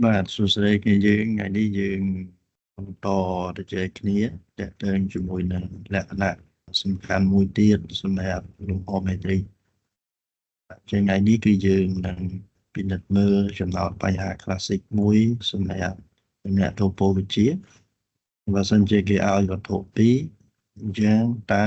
បាទសួស្តីគ្នាយើងថ្ងៃនេះយើងបន្តទៅជែកគ្នាតកតងជាមួយនឹងលក្ខណៈសំខាន់មួយទៀតសម្រាប់លំហមេត្រីជាថ្ងៃនេះគឺយើងនឹងពិនិត្យមើលចំណោទបញ្ហា classic មួយសម្រាប់អ្នកទៅពោលវិជ្ជាបើសិនជាគេឲ្យវត្ថុពីរអញ្ចឹងតើ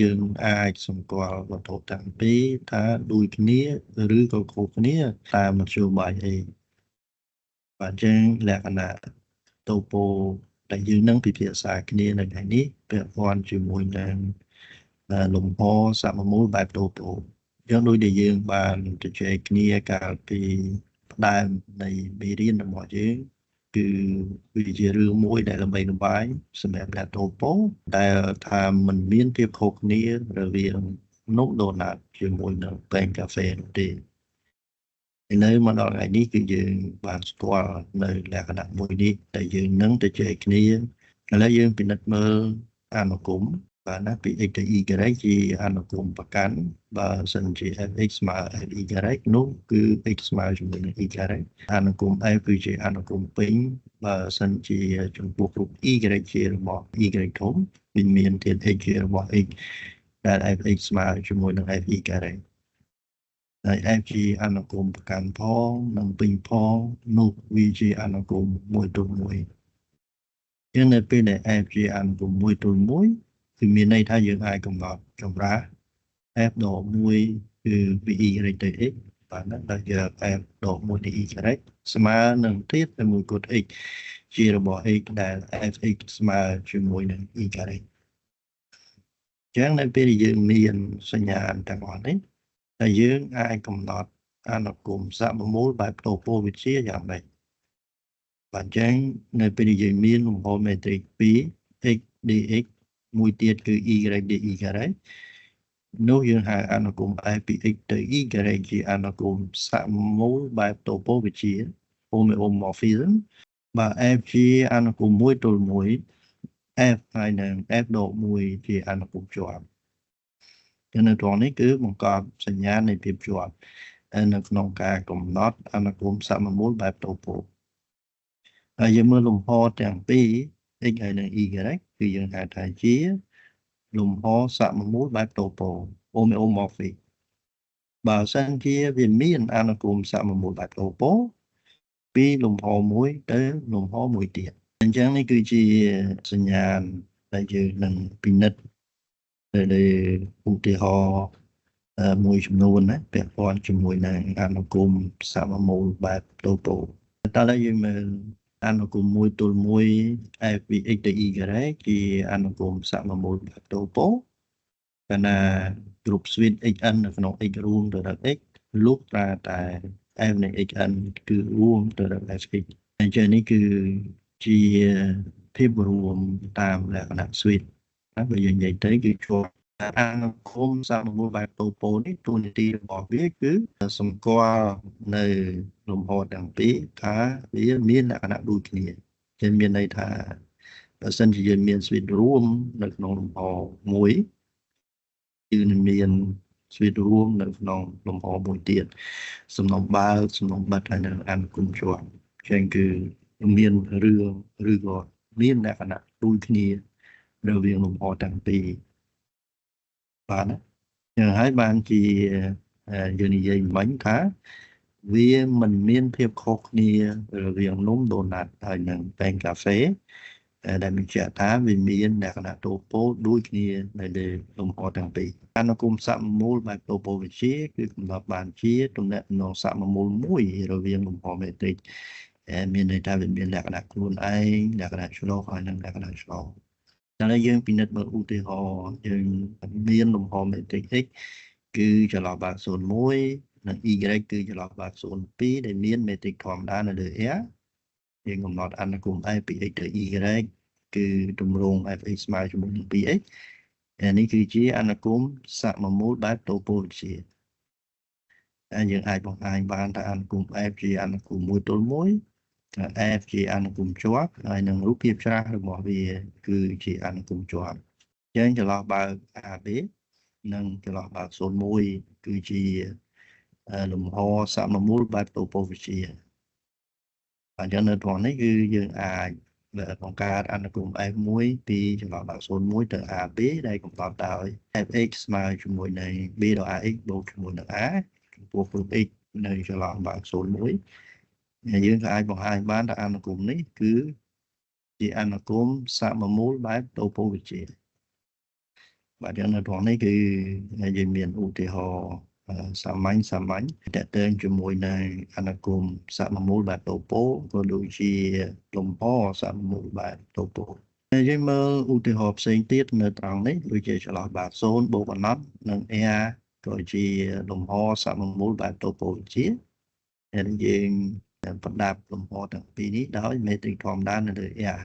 យើងអាចសម្គាល់វត្ថុទាំងពីរថាដូចគ្នាឬក៏ខុសគ្នាតាមមធ្យោបាយអីបាទអញ្ចឹងលក្ខណៈតូប៉ូដែលយើងនឹងពិភាក្សាគ្នានៅថ្ងៃនេះពាក់ព័ន្ធជាមួយនឹងលំហសមមូលបែបតូប៉ូអញ្ចឹងដូចដែលយើងបានជជែកគ្នាកាលពីផ្ដើមនៃមេរៀនរបស់យើងគឺវាជារឿងមួយដែលល្បីល្បាញសម្រាប់អ្នកតូប៉ូដែលថាมันមានភាពខុសគ្នារវាងនំដូណាត់ជាមួយនឹងពែងកាហ្វេនោះទេនៅមកដល់ថ្ងៃនេះគឺយើងបានស្គាល់នៅលក្ខណៈមួយនេះដែលយើងនឹងទៅជែកគ្នាឥឡូវយើងពិនិត្យមើលអនុគមបាទណាពី x ទៅ y ជាអនុគមប្រកាន់បើសិនជា fx ស្មើ fy នោះគឺ x ស្មើជាមួយនឹង y អនុគម f គឺជាអនុគមពេញបើសិនជាចំពោះរូប y ជារបស់ y ធំវាមានទៀត x ជារបស់ x ដែល fx ស្មើជាមួយនឹង fy ហើយ f ជាអនុគមប្រកាន់ផងនិងពេញផងនោះវាជាអនុគមមួយទល់មួយចឹងនៅពេលដែល f ជាអនុគមមួយទល់មួយគឺមានន័យថាយើងអាចកំណត់ចម្រាស់ f ដក1គឺពី y ទៅ x បាទណាដែលជា f ដក1ទៅ y ស្មើនឹងទៀតតែមួយគត់ x ជារបស់ x ដែល fx ស្មើជាមួយនឹង y ចឹងនៅពេលដែលយើងមានសញ្ញាទាំងអស់នេះតែយើងអាចកំណត់អនុគមសមមូលបែបតូប៉ូវិទ្យាយ៉ាងម៉េចបាទអញ្ចឹងនៅពេលដែលយើងមានលំហមេត្រិក2 x dx មួយទៀតគឺ y dy នោះយើងហៅអនុគម f ពី x ទៅ y ជាអនុគមសមមូលបែបតូប៉ូវិទ្យា homeomorphism បើ f ជាអនុគមមួយទល់មួយ f ហើយនឹង f ដក1ជាអនុគមជាប់នៅត្រង់នេះគឺបង្កប់សញ្ញានៃភាពជាប់នៅក្នុងការកំណត់អនុគមសមមូលបែបតូប៉ូហើយយើងមើលលំហទាំងពីរ x ហើយនិង y គឺយើងហៅថាជាលំហសមមូលបែបតូប៉ូ homeomorphic បើសិនជាវាមានអនុគមសមមូលបែបតូប៉ូពីលំហមួយទៅលំហមួយទៀតអញ្ចឹងនេះគឺជាសញ្ញាណដែលយើងនឹងពិនិត្យលើឧទាហរណ៍មួយចំនួនណាពាក់ព័ន្ធជាមួយនឹងអនុគមសមមូលបែបតូប៉ូតើឥឡូវយើងមើលអនុគមមួយទល់មួយ f ពី x ទៅ y ជាអនុគមសមមូលបែបតូប៉ូកាលណាគ្រប់ស្វីត xn នៅក្នុង x រួមទៅដល់ x លុះត្រាតែ f នៃ xn គឺរួមទៅដល់ fx អញ្ចឹងនេះគឺជាភាពរួមតាមលក្ខណៈស្វីតណាបើយើងនិយាយទៅគឺជាប់អនុគមសមមូលបែបតូប៉ូនេះតួនាទីរបស់វាគឺសម្គាល់នៅលំហទាំងពីរថាវាមានលក្ខណៈដូចគ្នាជាមានន័យថាបើសិនជាយើងមានស្វីតរួមនៅក្នុងលំហមួយគឺនឹងមានស្វីតរួមនៅក្នុងលំហមួយទៀតសំណុំបើកសំណុំបិទហើយនៅអនុគមជាប់ចឹងគឺមានរឿងឬក៏មានលក្ខណៈដូចគ្នារវាងលំហទាំងពីរបាទចឹងហើយបានជាយើងនិយាយមិញថាវាមិនមានភាពខុសគ្នារវាងនំដូណាត់ហើយនិងពែងកាហ្វេដែលបញ្ជាក់ថាវាមានលក្ខណៈតូប៉ូដូចគ្នានៅលើលំហទាំងពីរអនុគមសមមូលបែបតូប៉ូវិទ្យាគឺកំណត់បានជាទំនាក់ទំនងសមមូលមួយរវាងលំហមេត្រិកមានន័យថាវាមានលក្ខណៈខ្លួនឯងលក្ខណៈឆ្លុះហើយនិងលក្ខណៈឆ្លងតែយើងពិនិត្យមើលឧទាហរណ៍យើងមានលំហមេត្រិក x គឺចន្លោះបាក0.1និង y គឺចន្លោះបាក0.2ដែលមានមេត្រិកធម្មតានៅលើ R យើងកំណត់អនុគម f ពី x ទៅ y គឺទម្រង់ fx ស្មើជាមួយនឹង 2x នេះគឺជាអនុគមសមមូលបែបតូប៉ូវិទ្យាហើយយើងអាចបង្ហាញបានថាអនុគម f ជាអនុគមមួយទល់មួយ f ជាអនុគមជាប់ហើយនឹងរូបភាពច្រាស់របស់វាគឺជាអនុគមជាប់អញ្ចឹងចន្លោះបើក AB និងចន្លោះបើក0.1គឺជាលំហសមមូលបែបតូប៉ូវិទ្យា Và cho nên còn này cứ dương về con ca anh cùng F1 ពីចន្លោះដល់0 ទៅ AB ដែលកំណត់ដោយ fx ស្មើជាមួយនឹង b ដល់ ax បូកជាមួយនឹង a ចំពោះគ្រប់ x នៅចន្លោះដល់0 1ហើយយើងក៏អាចបង្ហាញបានថាអនុគមនេះគឺជាអនុគមសមមូលបែបតូប៉ូវិទ្យាបាទយ៉ាងនៅត្រង់នេះគឺយើងមានឧទាហរណ៍សាមញ្ញតកតើជាមួយនឹងអនុគមសមមូលបែបតូប៉ូក៏ដូចជាលំហសមមូលបែបតូប៉ូយើងមើលឧទាហរណ៍ផ្សេងទៀតនៅត្រង់នេះដូចជាចន្លោះបាត0បូកបណ្ណត់និង r ក៏ជាលំហសមមូលបែបតូប៉ូវិទ្យាហើយយើងប្រដាប់លំហទាំងពីរនេះដោយមេត្រិកធម្មតានៅលើ r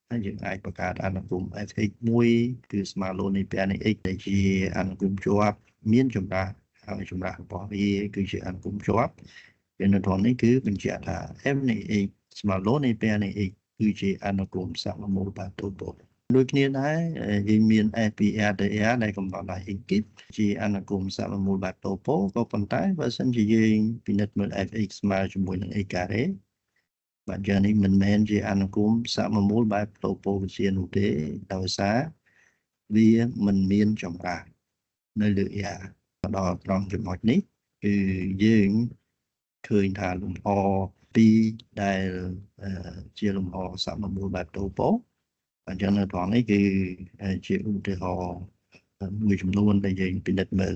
ហើយយើងអាចបង្កើតអនុគម fx មួយគឺស្មើលោកនៃពណ៌នៃ x ដែលជាអនុគមជាប់មានចម្រាស់ហើយចម្រាស់របស់វាគឺជាអនុគមជាប់ពីនៅត្រង់នេះគឺបញ្ជាក់ថា f នៃ x ស្មើលោកនៃពណ៌នៃ x គឺជាអនុគមសមមូលបែបតូប៉ូដូចគ្នាដែរយើងមាន f ពី r ទៅ r ដែលកំណត់ដោយ x ជាអនុគមសមមូលបែបតូប៉ូក៏ប៉ុន្តែបើសិនជាយើងពិនិត្យមើល fx ស្មើជាមួយនឹង x ការ៉េបាទយ៉ាងនេះមិនមែនជាអនុគមសមមូលបែបតូប៉ូវិទ្យានោះទេដោយសារវាមិនមានចម្រាស់នៅលើ r ដល់ត្រង់ចំណុចនេះគឺយើងឃើញថាលំហ2ដែលជាលំហសមមូលបែបតូប៉ូអញ្ចឹងនៅត្រង់នេះគឺជាឧទាហរណ៍មួយចំនួនដែលយើងពិនិត្យមើល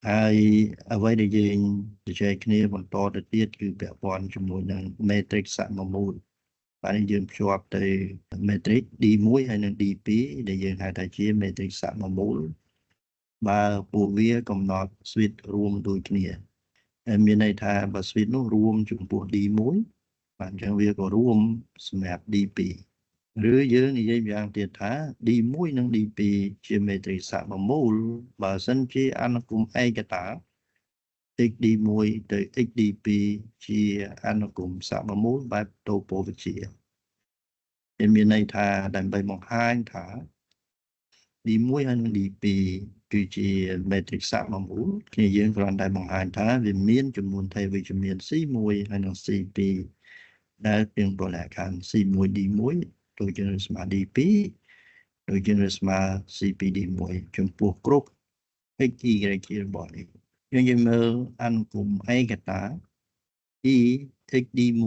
ហើយអ្វីដែលយើងជជែកគ្នាបន្តទៅទៀតគឺពាក់ព័ន្ធជាមួយនឹង matrix សមមូលបាទយើងភ្ជាប់ទៅ matrix D1 ហើយនិង D2 ដែលយើងហៅថាជា matrix សមមូលបើពួកវាកំណត់ switch រួមដូចគ្នាហើយមានន័យថាបើ switch នោះរួមចំពោះ D1 បាទអញ្ចឹងវាក៏រួមសម្រាប់ D2 ឬយើងនិយាយម្យ៉ាងទៀតថា D1 និង D2 ជា matrix សមមូលបើសិនជាអនុគមឯកតា xD1 ទៅ xD2 ជាអនុគមសមមូលបែបតូប៉ូវិទ្យាមានន័យថាដើម្បីបង្ហាញថា D1 ហើយនិង D2 គឺជា matrix សមមូលគ្នាយើងគ្រាន់តែបង្ហាញថាវាមានចំនួនថេរវិជ្ជមាន C1 ហើយនិង C2 ដែលទាំងពលលក្ខខណ្ឌ C1 D1 ដូចជាស្មើ D2 ដូចជាស្មើ C2D1 ចំពោះគ្រប់ x y ជារបស់នេះយើងមើលអនុគមឯកតា E xD1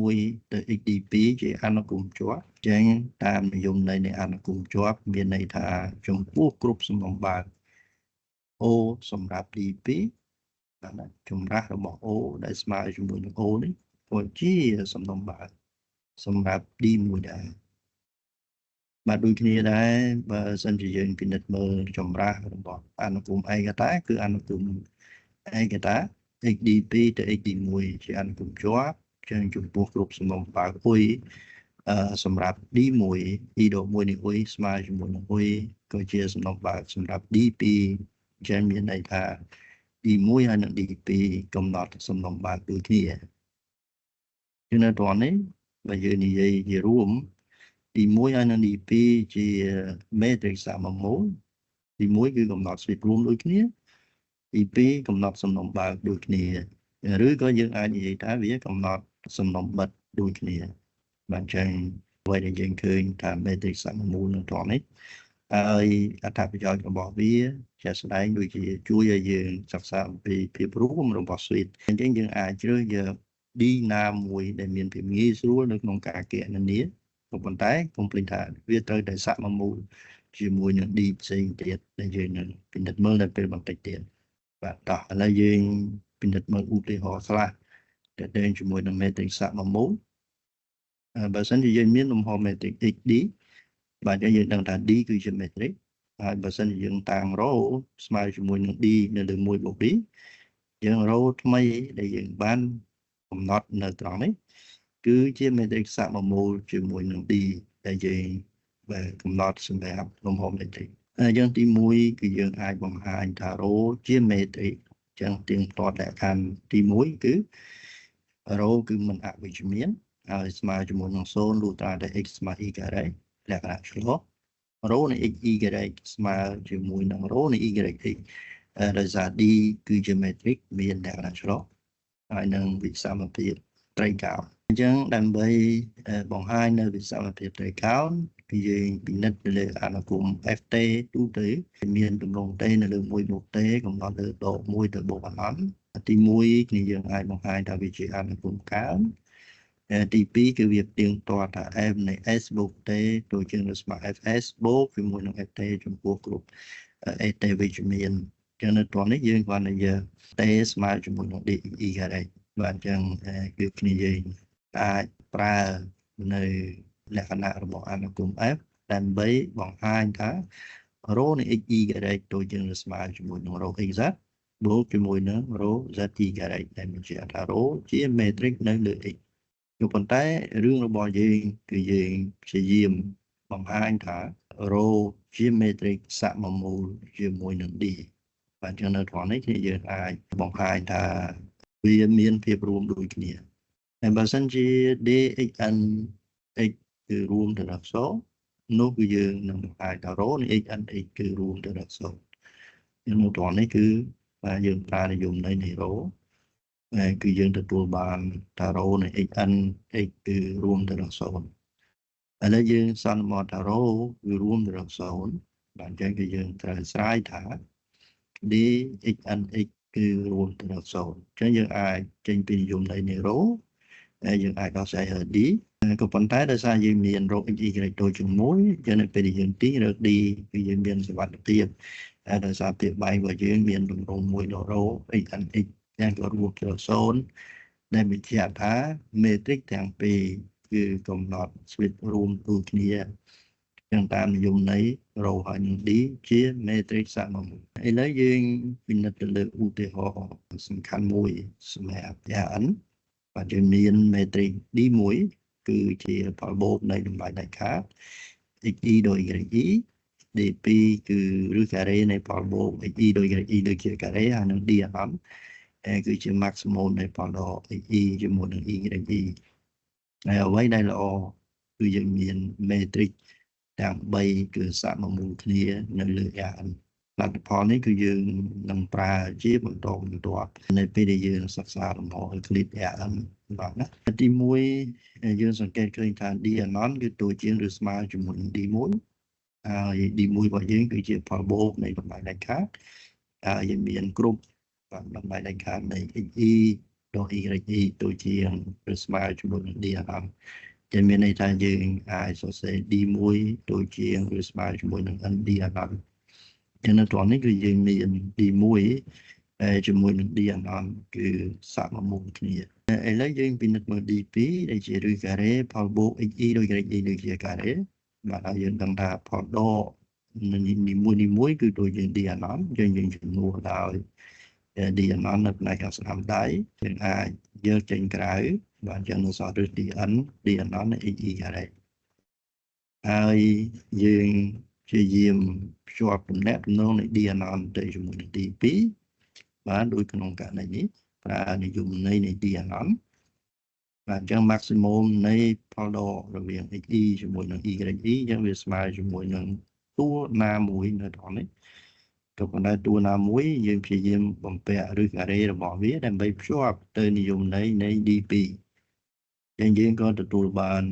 ទៅ xD2 ជាអនុគមជាប់ចឹងតាមនិយមន័យនៃអនុគមជាប់មានន័យថាចំពោះគ្រប់សំណុំបាត O សម្រាប់ D2 បាទចម្រាស់របស់ O ដែលស្មើជាមួយនឹង O នេះក៏ជាសំណុំបាតសម្រាប់ D1 ដែរបាទដូចគ្នាដែរបើសិនជាយើងពិនិត្យមើលចម្រាស់របស់អនុគមឯកតាគឺអនុគមឯកតា xD2 ទៅ xD1 ជាអនុគមជាប់ចឹងចំពោះគ្រប់សំណុំបាតអុយសម្រាប់ D1 E ដក1នៃអុយស្មើជាមួយនឹងអុយក៏ជាសំណុំបាតសម្រាប់ D2 ចឹងមានន័យថា D1 ហើយនិង D2 កំណត់សំណុំបាតដូចគ្នាជានៅត្រង់នេះបើយើងនិយាយជារួម D1 ហើយនិង D2 ជា matrix សមមូល D1 គឺកំណត់ switch រួមដូចគ្នា D2 កំណត់សំណុំបាតដូចគ្នាឬក៏យើងអាចនិយាយថាវាកំណត់សំណុំបិទដូចគ្នាបាទចឹងអ្វីដែលយើងឃើញថា matrix សមមូលនៅត្រង់នេះហើយអត្ថប្រយោជន៍របស់វាជាក់ស្ដែងដូចជាជួយឲ្យយើងសិក្សាអំពីភាពរួមរបស់ switch អញ្ចឹងយើងអាចជ្រើសយក D ណាមួយដែលមានភាពងាយស្រួលនៅក្នុងការគណនាក៏ប៉ុន្តែកុំភ្លេចថាវាត្រូវតែសមមូលជាមួយនឹង D ផ្សេងទៀតដែលយើងនឹងពិនិត្យមើលនៅពេលបន្តិចទៀតបាទតោះឥឡូវយើងពិនិត្យមើលឧទាហរណ៍ខ្លះដែលទៅជាមួយនឹង matrix សមមូលបើសិនជាយើងមានលំហ matrix XD បាទយើងដឹងថា D គឺជា matrix ហើយបើសិនជាយើងតាំង row ស្មើជាមួយនឹង D នៅលើ1បូក D យើង row ថ្មីដែលយើងបានកំណត់នៅត្រង់នេះគឺជា matrix សមមូលជាមួយនឹង D ដែលយើងកំណត់សម្រាប់លំហ matrix យើងទី1គឺយើងអាចបង្ហាញថា row ជា matrix ចឹងទៀងទាត់លក្ខខណ្ឌទី1គឺ row គឺមិនអវិជ្ជមានហើយស្មើជាមួយនឹង0លុះត្រាតែ x ស្មើ y ការ៉េលក្ខណៈឆ្លោះ row នៃ x y ស្មើជាមួយនឹង row នៃ y x ដោយសារ D គឺជា matrix មានលក្ខណៈឆ្លោះហើយនឹងវិសមភាពត្រីកោណ ចឹងដើម្បីបង្ហាញនៅវិសមភាពត្រីកោណគឺយើងពិនិត្យទៅលើអនុគម FT ទូទៅមានទម្រង់ទេនៅលើមួយមុខទេកំណត់លើដក1ទៅបូកអនន្តទី1គឺយើងអាចបង្ហាញថាវាជាអនុគមកើនទី2គឺវាផ្ទៀងផ្ទាត់ថា F នៃ S បូកទេដូចជានៅស្មើ FS បូកជាមួយនឹង FT ចំពោះគ្រប់ AT វិជ្ជមានចឹងនៅតនេះយើងគ្រាន់តែយក T ស្មើជាមួយនឹង DE ការ៉េបាទចឹងគឺគ្នាយើងអាចប្រើនៅលក្ខណៈរបស់អនុគម F ដើម្បីបង្ហាញថារ៉ូនៃ XE ការ៉េដូចជានៅស្មើជាមួយនឹងរ៉ូ XZ បូកជាមួយនឹងរ៉ូ ZT ការ៉េដែលបញ្ជាក់ថារ៉ូជាមេត្រិកនៅលើ X ក៏ប៉ុន្តែរឿងរបស់យើងគឺយើងព្យាយាមបង្ហាញថារ៉ូជាមេត្រិកសមមូលជាមួយនឹង D បាទចឹងនៅត្រង់នេះគឺយើងអាចបង្ហាញថាវាមានភាពរួមដូចគ្នាហើយបើសិនជា DXN X គឺរួមទៅដល់0នោះគឺយើងនឹងបង្ហាញថារ៉ូនៃ XN X គឺរួមទៅដល់0នៅត្រង់នេះគឺបាទយើងប្រើនិយមន័យនៃរ៉ូគឺយើងទទួលបានថារ៉ូនៃ XN X គឺរួមទៅដល់0ឥឡូវយើងសន្មតថារ៉ូគឺរួមទៅដល់0បាទអញ្ចឹងគឺយើងត្រូវស្រាយថា DXN X គឺរួមទៅដល់0អញ្ចឹងយើងអាចចេញពីនិយមន័យនៃរ៉ូហើយយើងអាចដោះស្រាយ D ក៏ប៉ុន្តែដោយសារយើងមានរ៉ូ XY ដូចជាមួយអញ្ចឹងនៅពេលដែលយើងទីរក D គឺយើងមានសុវត្ថិភាពហើយដោយសារភាពបែងរបស់យើងមានទម្រង់មួយដល់រ៉ូ XN X ទាំងក៏រួមទៅ0ដែលបញ្ជាក់ថាមេត្រិកទាំងពីរគឺកំណត់ switch រួមដូចគ្នាចឹងតាមនិយមន័យរ៉ូហើយនឹង D ជាមេត្រិកសមមូលឥឡូវយើងពិនិត្យទៅលើឧទាហរណ៍សំខាន់មួយសម្រាប់ Rn បាទយើងមានមេត្រិក D1 គឺជាផលបូកនៃតម្លៃដាច់ខាត XE ដោយ YE D2 គឺឬការ៉េនៃផលបូក XE ដោយ YE ដូចជាការ៉េហើយនឹង D អនន្តគឺជា maximum នៃផលដក XE ជាមួយនឹង YE ហើយអ្វីដែលល្អគឺយើងមានមេត្រិកទាំង3គឺសមមូលគ្នានៅលើ Rn លទ្ធផលនេះគឺយើងនឹងប្រើជាបន្តបន្ទាប់នៅពេលដែលយើងសិក្សាលំហ Euclid Rn បាទណាទី1យើងសង្កេតឃើញថា D អនន្តគឺតូចជាងឬស្មើជាមួយនឹង D1 ហើយ D1 របស់យើងគឺជាផលបូកនៃតម្លៃដាច់ខាតហើយយើងមានគ្រប់តម្លៃដាច់ខាតនៃ XE ដល់ YE តូចជាងឬស្មើជាមួយនឹង D អនន្តតែមានន័យថាយើងអាចសរសេរ D1 ដូចជាងឬស្មើជាមួយនឹង ND អនន្តចឹងនៅត្រង់នេះគឺយើងមាន D1 ជាមួយនឹង D អនន្តគឺសមមូលគ្នាឥឡូវយើងពិនិត្យមើល D2 ដែលជាឬការ៉េផលបូក XE ដោយ YE ដូចជាការ៉េបាទហើយយើងដឹងថាផលដកនីមួយគឺដូចជា D អនន្តយើងជំនួសដោយ D អនន្តនៅផ្នែកខាងស្ដាំដៃយើងអាចយកចេញក្រៅបាទចឹងនៅសល់ឬ DN D អនន្ត XE ការ៉េហើយយើងព្យាយាមភ្ជាប់ទំនាក់ទំនងនៃ D អនន្តទៅជាមួយនឹង D2 បាទដូចក្នុងករណីនេះប្រើនិយមន័យនៃ D អនន្តបាទអញ្ចឹង maximum នៃផលដករវាង XE ជាមួយនឹង YE អញ្ចឹងវាស្មើជាមួយនឹងតួណាមួយនៅត្រង់នេះក៏ប៉ុន្តែតួណាមួយយើងព្យាយាមបំពាក់ឬការ៉េរបស់វាដើម្បីភ្ជាប់ទៅនិយមន័យនៃ D2 យើងក៏ទទួលបាន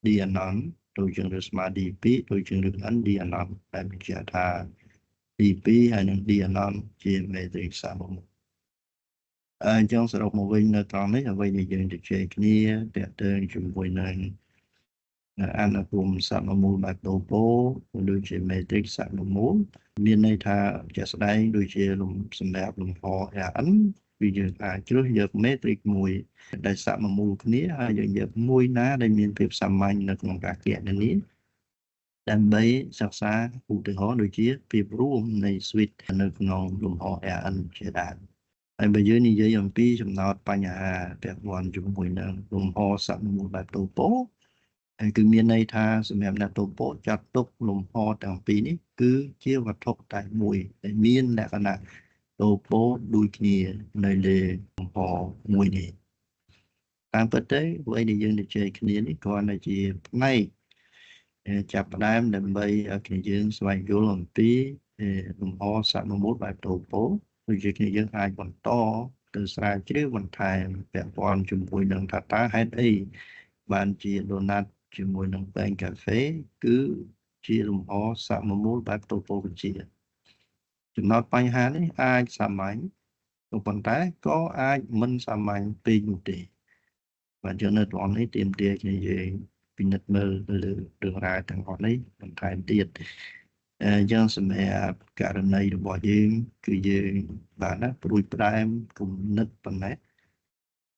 D អនន្តដូចជាងឬស្មើ D2 ដូចជាងឬ N D អនន្តដែលបញ្ជាក់ថា D2 ហើយនឹង D អនន្តជាមេត្រិកសមមូលអញ្ចឹងសរុបមកវិញនៅត្រង់នេះអ្វីដែលយើងជជែកគ្នាតើតើជាមួយនឹងអនុគមសមមូលបែបតូប៉ូដូចជាមេត្រិកសមមូលមានន័យថាជាក់ស្ដែងដូចជាសម្រាប់លំហ Rn គឺយើងអាចជ្រើសយកមេត្រិកមួយដែលសមមូលគ្នាហើយយើងយកមួយណាដែលមានភាពសាមញ្ញនៅក្នុងការគណនាដើម្បីសិក្សាឧទាហរណ៍ដូចជាភាពរួមនៃ switch នៅក្នុងលំហ Rn ជាដើមហើយបើយើងនិយាយអំពីចំណោទបញ្ហាពាក់ព័ន្ធជាមួយនឹងលំហសមមូលបែបតូប៉ូហើយគឺមានន័យថាសម្រាប់អ្នកតូប៉ូចាត់ទុកលំហទាំងពីរនេះគឺជាវត្ថុតែមួយដែលមានលក្ខណៈតូប៉ូដូចគ្នានៅលើលំហមួយនេះតាមពិតទៅអ្វីដែលយើងនិយាយគ្នានេះគ្រាន់តែជាផ្នែកចាប់ផ្ដើមដើម្បីឲ្យគ្នាយើងស្វែងយល់អំពីលំហសមមូលបែបតូប៉ូដូចជាគ្នាយើងអាចបន្ត ទៅស្រាវជ្រាវបន្ថែមពាក់ព័ន្ធជាមួយនឹងថាតើហេតុអីបានជាដូណាត់ជាមួយនឹងពែងកាហ្វេគឺជាលំហសមមូលបែបតូប៉ូវិទ្យាចំណោទបញ្ហានេះអាចសាមញ្ញក៏ប៉ុន្តែក៏អាចមិនសាមញ្ញពេកនោះទេបាទយើងនៅត្រង់នេះទាមទារគ្នាយើងពិនិត្យមើលទៅលើរឿងរ៉ាវទាំងអស់នេះបន្ថែមទៀតយើងសម្រាប់ករណីរបស់យើងគឺយើងបាទណាព្រួយផ្ដើមគំនិតប៉ុណ្ណេះ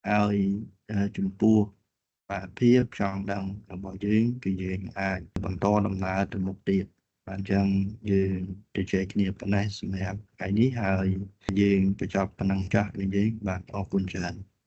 ឲ្យចំពោះបាទភាពចង់ដឹងរបស់យើងគឺយើងអាចបន្តដំណើរទៅមុខទៀតបាទអញ្ចឹងយើងទៅជែកគ្នាប៉ុណ្ណេះសម្រាប់ថ្ងៃនេះហើយយើងបញ្ចប់ប៉ុណ្ណឹងចាស់វិញយើងបាទអរគុណច្រើន